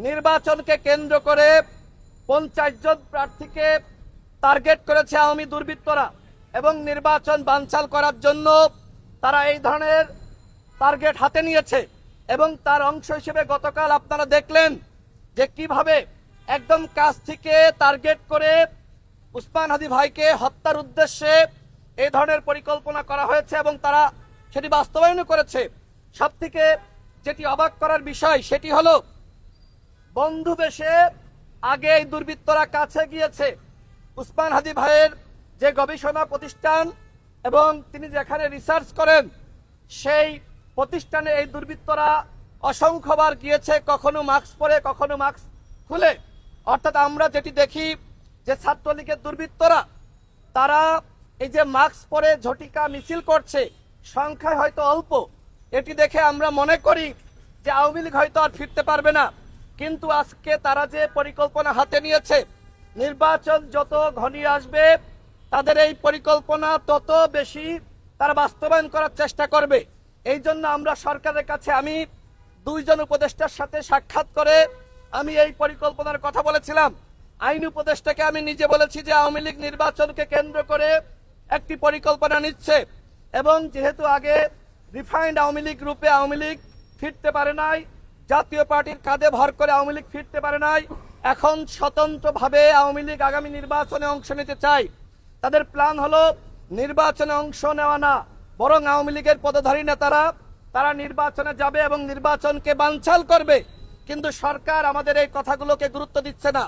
নির্বাচনকে কেন্দ্র করে 50 জন প্রার্থীকে টার্গেট করেছে আওয়ামী দুর্বৃত্তরা এবং নির্বাচন বানচাল করার জন্য তারা এই ধরনের টার্গেট হাতে নিয়েছে। এবং তার অংশ হিসেবে গতকাল আপনারা দেখলেন যে কিভাবে একদম কাছ থেকে টার্গেট করে উসমান হাদি ভাইকে হত্যার উদ্দেশ্যে এই ধরনের পরিকল্পনা করা হয়েছে এবং তারা সেটি বাস্তবায়ন করেছে। সবথেকে যেটি অবাক করার বিষয় সেটি হলো বন্ধু বেশে আগে এই দুর্বৃত্তরা কাছে গিয়েছে উসমান হাদি ভাইয়ের যে গবেষণা প্রতিষ্ঠান এবং তিনি যেখানে রিসার্চ করেন সেই প্রতিষ্ঠানে এই দুর্বৃত্তরা অসংখ্যবার গিয়েছে, কখনো মাস্ক পরে কখনো মাস্ক খুলে। অর্থাৎ আমরা যেটি দেখি যে ছাত্রলীগের দুর্বৃত্তরা তারা এই যে মাস্ক পরে ঝটিকা মিছিল করছে, সংখ্যায় হয়তো অল্প, এটি দেখে আমরা মনে করি যে আওয়ামী লীগ হয়তো আর ফিরতে পারবে না। কিন্তু আজকে তারা যে পরিকল্পনা হাতে নিয়েছে, নির্বাচন যত ঘনিয়ে আসবে তাদের এই পরিকল্পনা তত বেশি তারা বাস্তবায়ন করার চেষ্টা করবে। এই জন্য আমরা সরকারের কাছে আমি 2 জন উপদেষ্টার সাথে সাক্ষাৎ করে আমি এই পরিকল্পনার কথা বলেছিলাম। আইন উপদেষ্টাকে আমি নিজে বলেছি যে আওয়ামী লীগ নির্বাচনকে কেন্দ্র করে একটি পরিকল্পনা নিচ্ছে এবং যেহেতু আগে রিফাইন্ড আওয়ামী লীগ রূপে আওয়ামী লীগ ফিরতে পারে নাই, জাতীয় পার্টির কাঁধে ভর করে আওয়ামী লীগ ফিরতে পারে নাই, এখন স্বতন্ত্রভাবে আওয়ামী লীগ আগামী নির্বাচনে অংশ নিতে চায়। তাদের প্ল্যান হলো নির্বাচনে অংশ নেওয়া না, বরং আওয়ামী লীগের পদধারী নেতারা তারা নির্বাচনে যাবে এবং নির্বাচনকে বানচাল করবে। কিন্তু সরকার আমাদের এই কথাগুলোকে গুরুত্ব দিচ্ছে না।